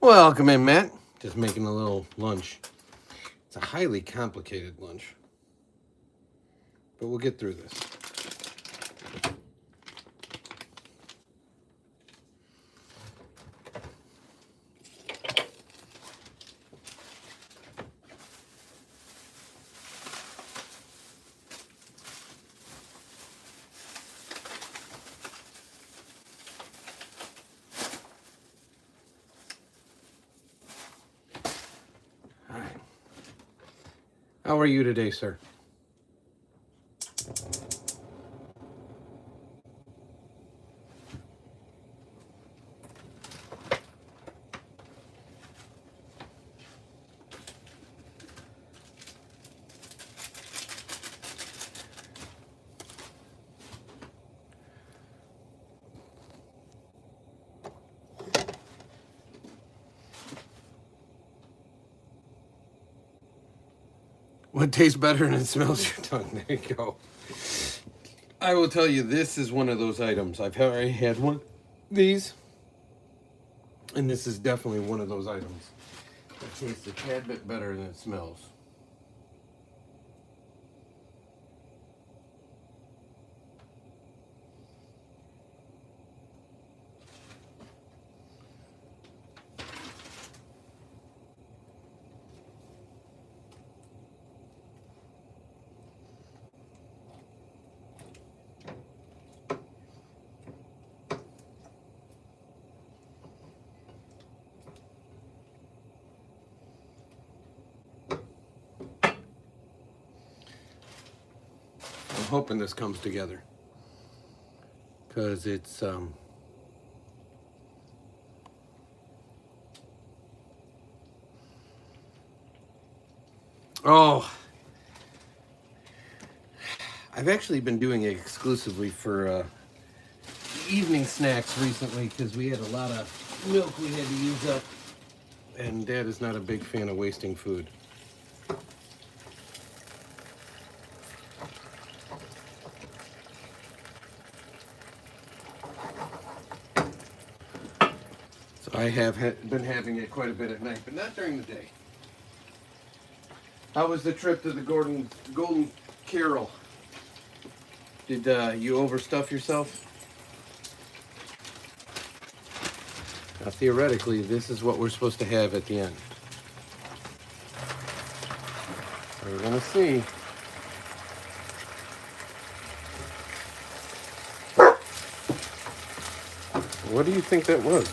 Welcome in, Matt. Just making a little lunch. It's a highly complicated lunch, but we'll get through this. All right. How are you today, sir? What tastes better than it smells your tongue? There you go. I will tell you, this is one of those items. I've already had one of these, and this is definitely one of those items that tastes a tad bit better than it smells. I'm hoping this comes together because it's oh, I've actually been doing it exclusively for evening snacks recently because we had a lot of milk we had to use up, and Dad is not a big fan of wasting food. So I have been having it quite a bit at night, but not during the day. How was the trip to the Golden Carol? Did you overstuff yourself? Now, theoretically, this is what we're supposed to have at the end. So we're gonna see. What do you think that was?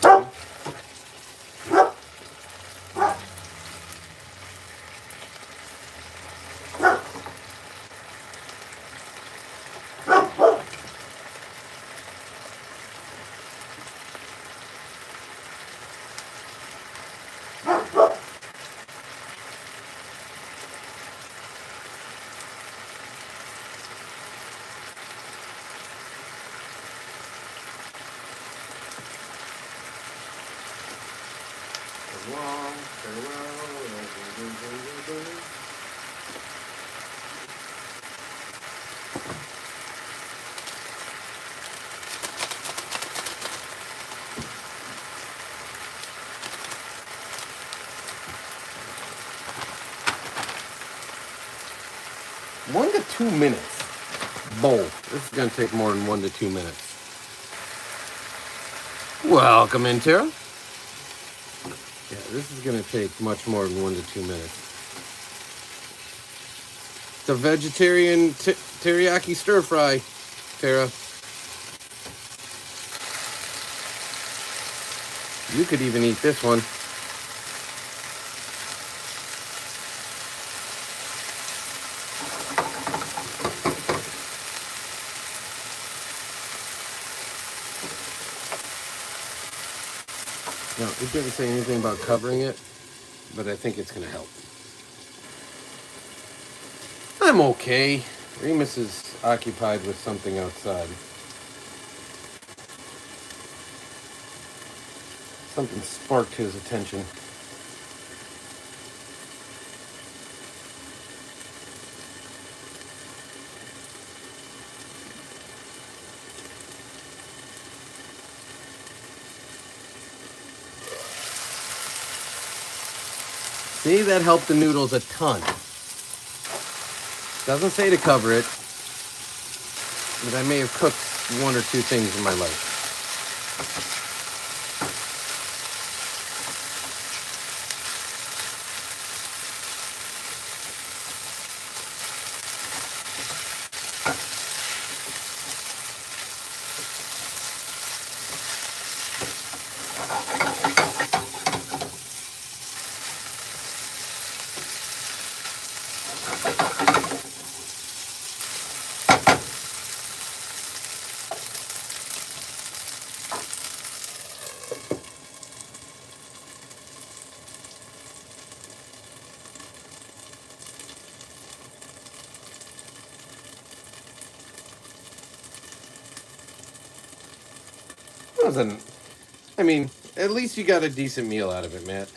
One to 2 minutes. Bowl. This is gonna take more than 1 to 2 minutes. Welcome in, Tara. Yeah, this is gonna take much more than 1 to 2 minutes. It's a vegetarian teriyaki stir fry, Tara. You could even eat this one. No, it didn't say anything about covering it, but I think it's going to help. I'm okay. Remus is occupied with something outside. Something sparked his attention. See, that helped the noodles a ton. Doesn't say to cover it, but I may have cooked one or two things in my life. Wasn't. I mean, at least you got a decent meal out of it, Matt.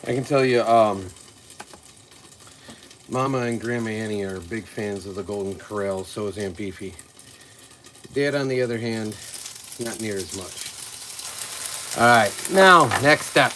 I can tell you, Mama and Grandma Annie are big fans of the Golden Corral. So is Aunt Beefy. Dad, on the other hand, not near as much. All right, now next step.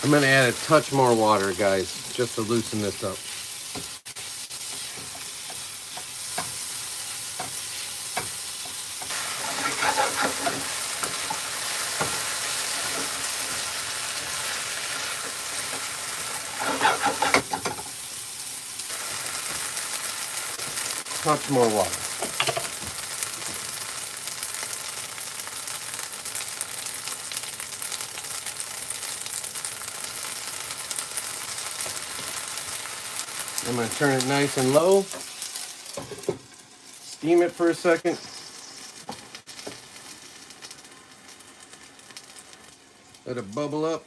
I'm going to add a touch more water, guys, just to loosen this up. Touch more water. I'm going to turn it nice and low. Steam it for a second. Let it bubble up.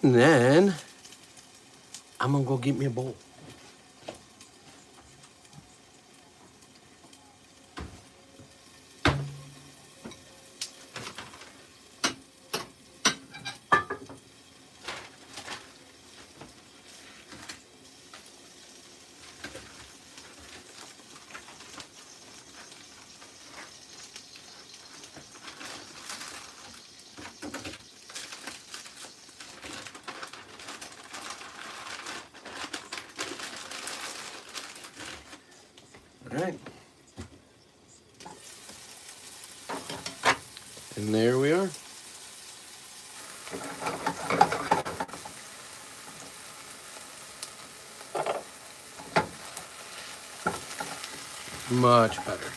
And then I'm going to go get me a bowl. All right. And there we are. Much better.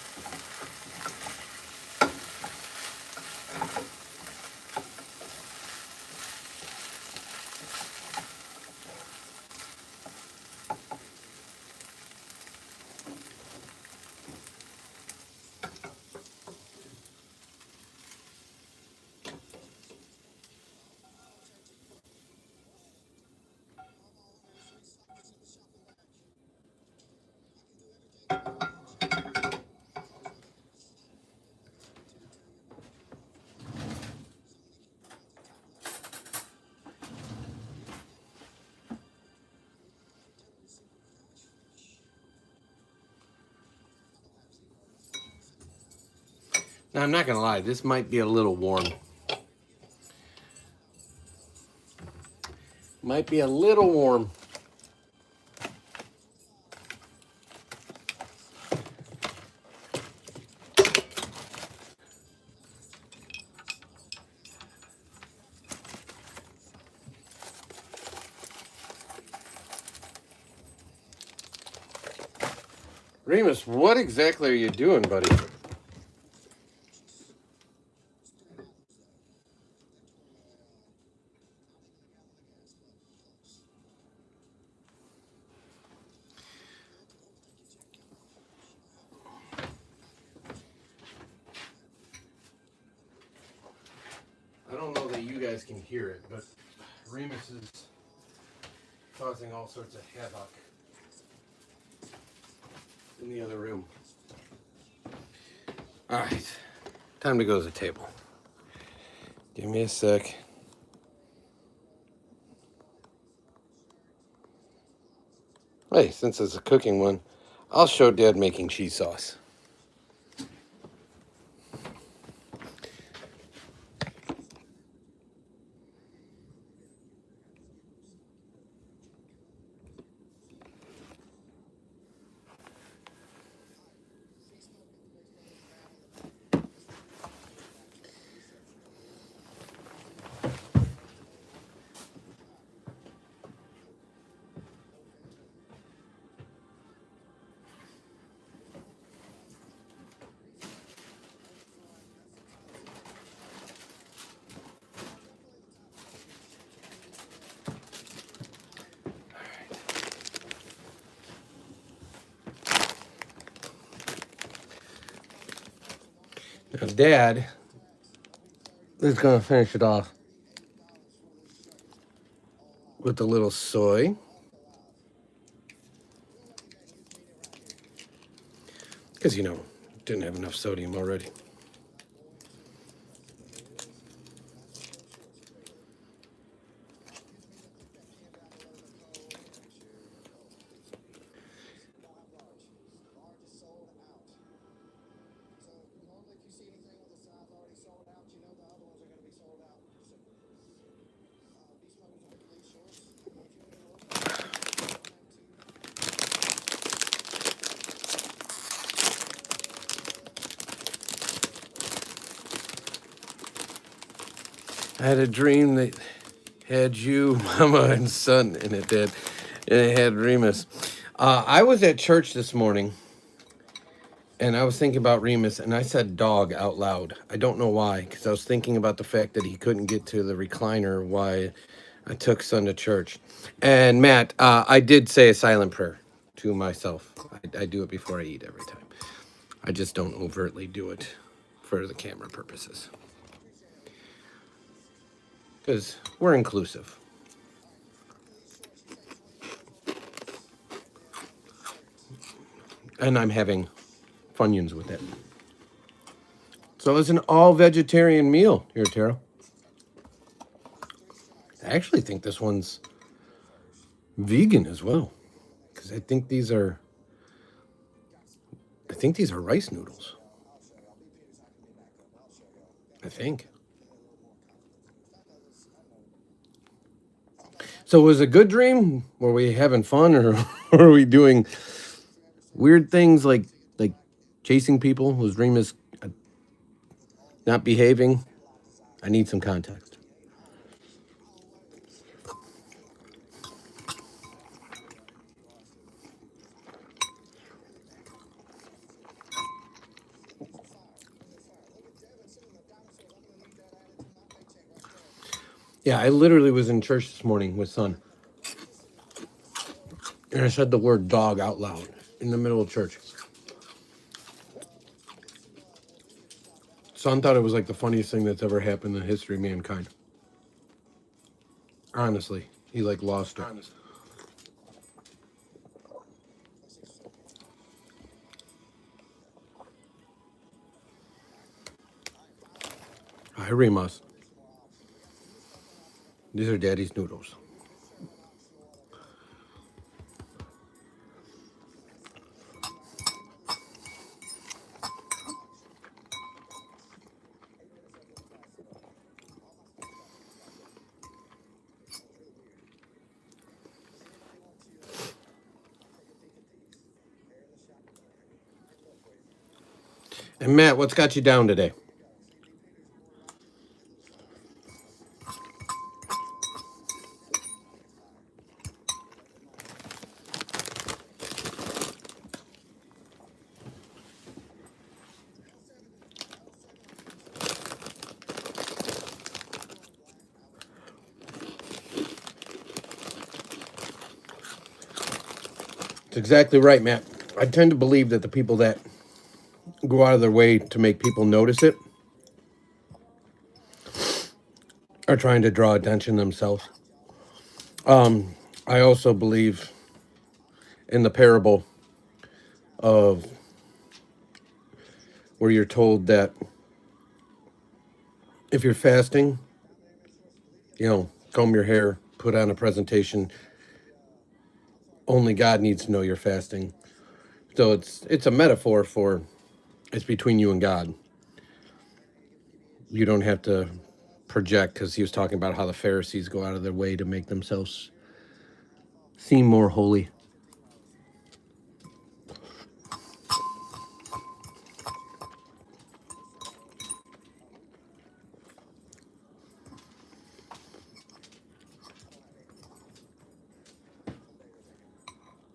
Now, I'm not going to lie, this might be a little warm. Might be a little warm. Remus, what exactly are you doing, buddy? guys can hear it, but Remus is causing all sorts of havoc in the other room. All right, time to go to the table. Give me a sec. Hey, since it's a cooking one, I'll show Dad making cheese sauce. Now, Dad is going to finish it off with a little soy. Because, didn't have enough sodium already. I had a dream that had you, Mama, and Son in it, Dad. And it had Remus. I was at church this morning, and I was thinking about Remus, and I said dog out loud. I don't know why, because I was thinking about the fact that he couldn't get to the recliner while I took Son to church. And Matt, I did say a silent prayer to myself. I do it before I eat every time. I just don't overtly do it for the camera purposes. Because we're inclusive. And I'm having Funyuns with it. So it's an all-vegetarian meal here, Tara. I actually think this one's vegan as well. Because I think these are rice noodles. I think. So was it a good dream? Were we having fun, or were we doing weird things like chasing people? Was Remus not behaving? I need some context. Yeah, I literally was in church this morning with Son. And I said the word dog out loud in the middle of church. Son thought it was like the funniest thing that's ever happened in the history of mankind. Honestly, he lost it. Hi, Remus. These are Daddy's noodles. And Matt, what's got you down today? It's exactly right, Matt. I tend to believe that the people that go out of their way to make people notice it are trying to draw attention themselves. I also believe in the parable of where you're told that if you're fasting, comb your hair, put on a presentation. Only God needs to know you're fasting. So it's a metaphor for it's between you and God. You don't have to project, because he was talking about how the Pharisees go out of their way to make themselves seem more holy.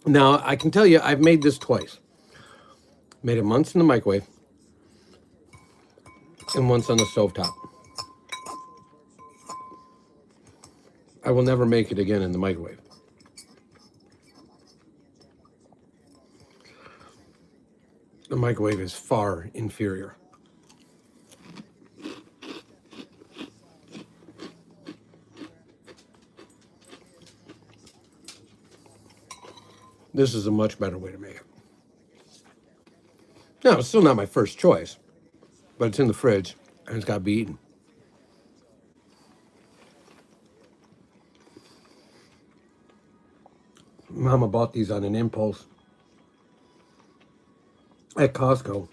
Now, I can tell you, I've made this twice. Made it once in the microwave and once on the stovetop. I will never make it again in the microwave. The microwave is far inferior. This is a much better way to make it. Now, it's still not my first choice, but it's in the fridge and it's got to be eaten. Mama bought these on an impulse at Costco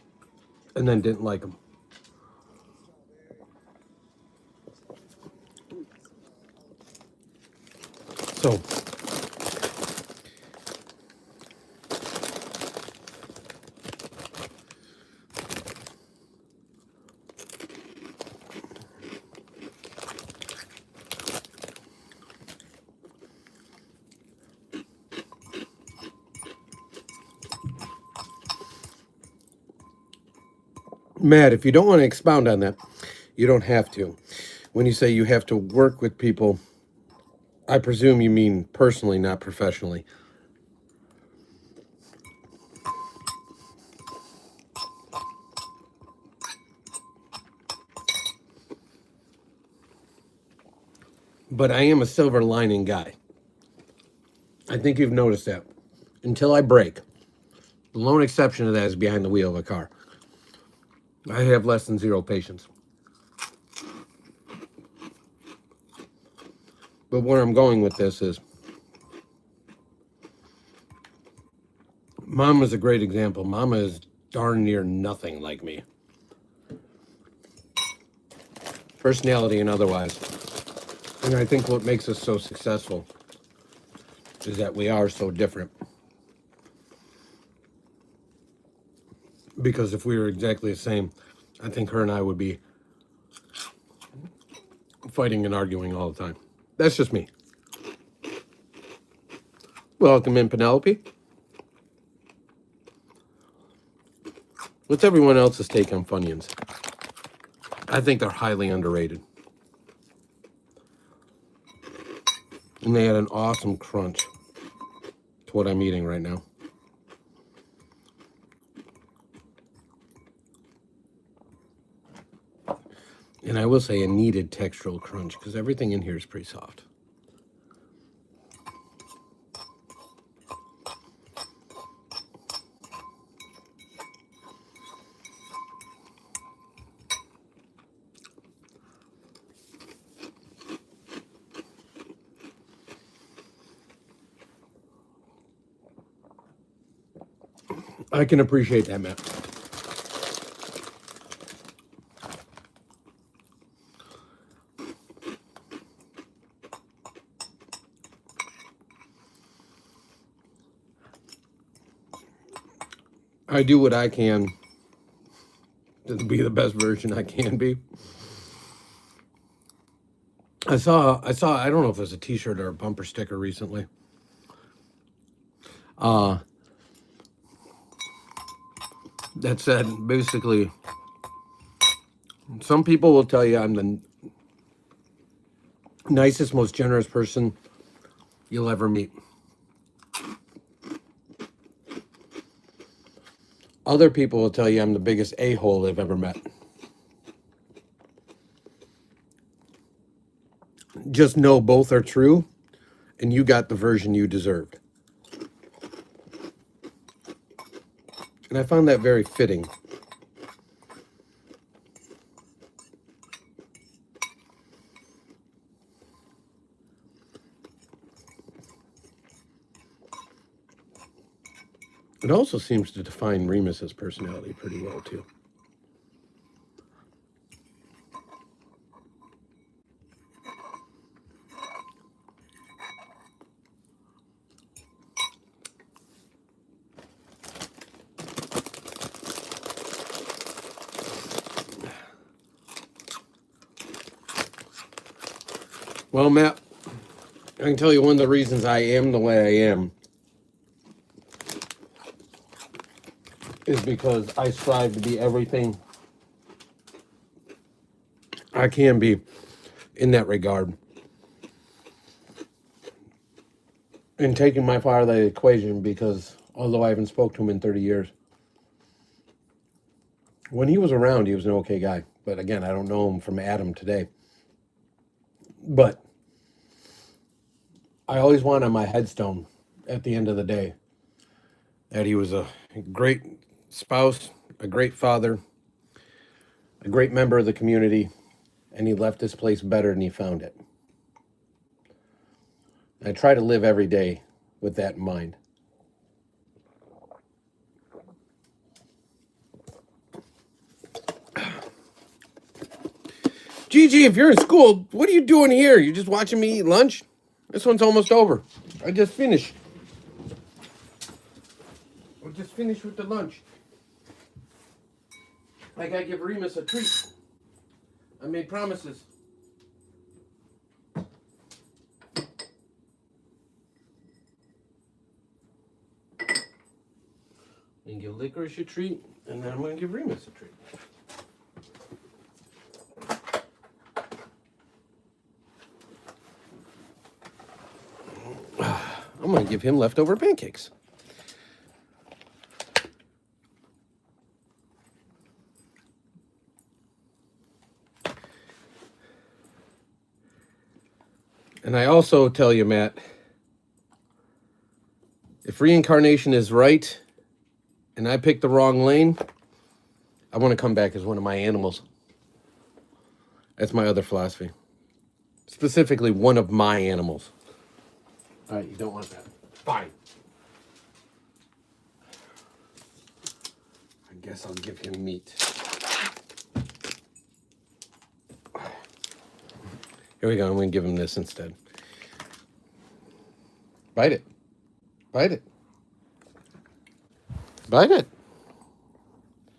and then didn't like them. So, Matt, if you don't want to expound on that, you don't have to. When you say you have to work with people, I presume you mean personally, not professionally. But I am a silver lining guy. I think you've noticed that. Until I break, the lone exception to that is behind the wheel of a car. I have less than zero patience. But where I'm going with this is, Mom is a great example. Mama is darn near nothing like me. Personality and otherwise. And I think what makes us so successful is that we are so different. Because if we were exactly the same, I think her and I would be fighting and arguing all the time. That's just me. Welcome in, Penelope. What's everyone else's take on Funyuns? I think they're highly underrated. And they had an awesome crunch to what I'm eating right now. And I will say a needed textural crunch, because everything in here is pretty soft. I can appreciate that, Matt. I do what I can to be the best version I can be. I saw, I don't know if it was a t-shirt or a bumper sticker recently. That said, basically, some people will tell you I'm the nicest, most generous person you'll ever meet. Other people will tell you I'm the biggest a-hole they've ever met. Just know both are true, and you got the version you deserved. And I found that very fitting. It also seems to define Remus's personality pretty well, too. Well, Matt, I can tell you one of the reasons I am the way I am is because I strive to be everything I can be in that regard. And taking my father out of the equation, because although I haven't spoke to him in 30 years, when he was around, he was an okay guy. But again, I don't know him from Adam today. But I always want on my headstone at the end of the day that he was a great spouse, a great father, a great member of the community, and he left this place better than he found it. I try to live every day with that in mind. Gigi, if you're in school, what are you doing here? You just watching me eat lunch? This one's almost over. I just finished. I just finished with the lunch. I gotta give Remus a treat. I made promises. I'm gonna give Licorice a treat, and then I'm gonna give Remus a treat. I'm gonna give him leftover pancakes. And I also tell you, Matt, if reincarnation is right and I pick the wrong lane, I want to come back as one of my animals. That's my other philosophy. Specifically, one of my animals. All right, you don't want that. Fine. I guess I'll give him meat. Here we go. I'm going to give him this instead. Bite it. Bite it. Bite it.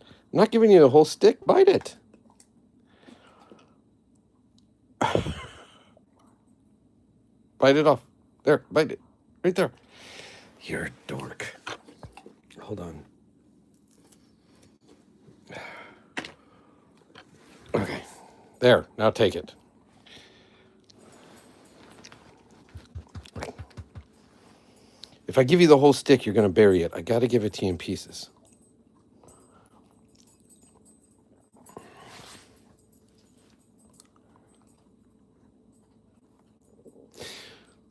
I'm not giving you the whole stick. Bite it. Bite it off. There, bite it. Right there. You're a dork. Hold on. Okay. There. Now take it. If I give you the whole stick, you're going to bury it. I got to give it to you in pieces.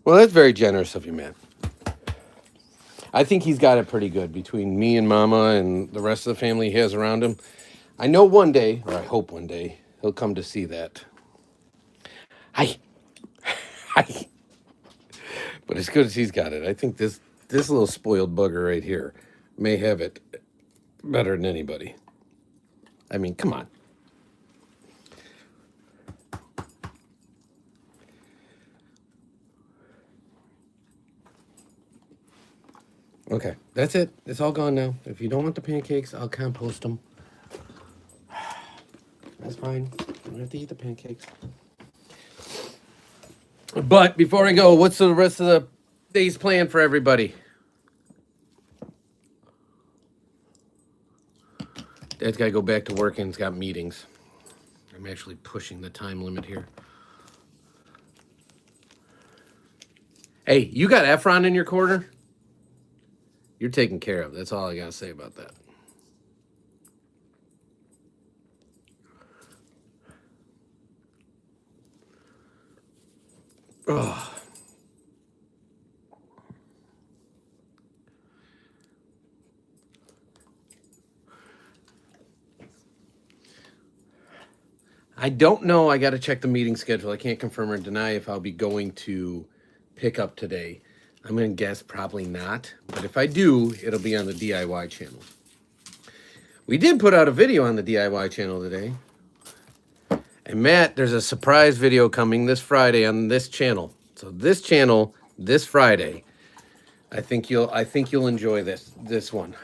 Well, that's very generous of you, man. I think he's got it pretty good between me and Mama and the rest of the family he has around him. I know one day, or I hope one day, he'll come to see that. Hi. Hi. But as good as he's got it, I think this little spoiled bugger right here may have it better than anybody. I mean, come on. Okay, that's it. It's all gone now. If you don't want the pancakes, I'll compost them. That's fine. You don't have to eat the pancakes. But before I go, what's the rest of the day's plan for everybody? Dad's got to go back to work and he's got meetings. I'm actually pushing the time limit here. Hey, you got Efron in your corner? You're taken care of. That's all I got to say about that. Ugh. I don't know. I got to check the meeting schedule. I can't confirm or deny if I'll be going to pick up today. I'm going to guess probably not. But if I do, it'll be on the DIY channel. We did put out a video on the DIY channel today. And Matt, there's a surprise video coming this Friday on this channel. So this channel, this Friday, I think you'll enjoy this one.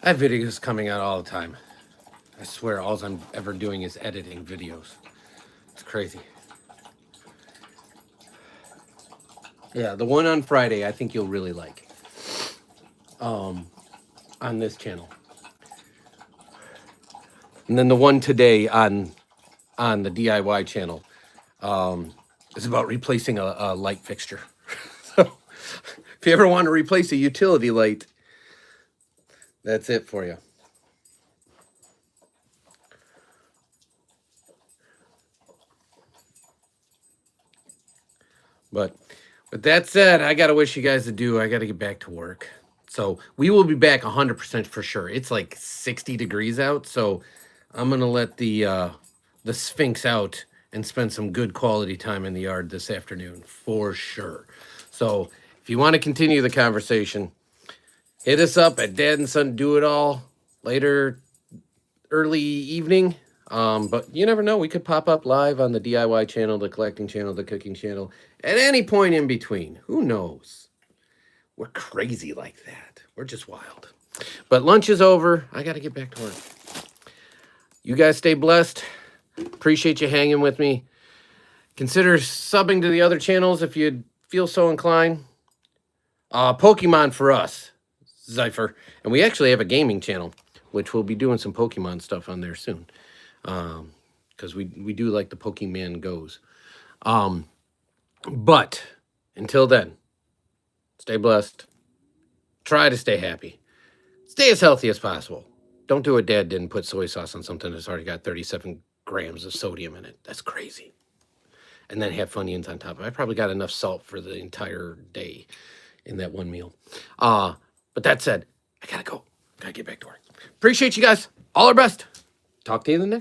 I have videos coming out all the time. I swear, all I'm ever doing is editing videos. It's crazy. Yeah, the one on Friday, I think you'll really like. On this channel. And then the one today on the DIY channel is about replacing a light fixture. So if you ever want to replace a utility light, that's it for you. But with that said, I got to wish you guys adieu. I got to get back to work. So we will be back 100% for sure. It's like 60 degrees out. So I'm going to let the Sphinx out and spend some good quality time in the yard this afternoon for sure. So if you want to continue the conversation, hit us up at Dad and Son Do It All later, early evening. But you never know. We could pop up live on the DIY channel, the collecting channel, the cooking channel, at any point in between. Who knows? We're crazy like that. We're just wild. But lunch is over. I got to get back to work. You guys stay blessed. Appreciate you hanging with me. Consider subbing to the other channels if you feel so inclined. Pokemon for us, Zypher. And we actually have a gaming channel, which we'll be doing some Pokemon stuff on there soon. Because we do like the Pokemon Goes. But until then, stay blessed. Try to stay happy. Stay as healthy as possible. Don't do what Dad did and put soy sauce on something that's already got 37 grams of sodium in it. That's crazy. And then have Funyuns on top of it. I probably got enough salt for the entire day in that one meal. But that said, I gotta go. Gotta get back to work. Appreciate you guys. All our best. Talk to you in the next.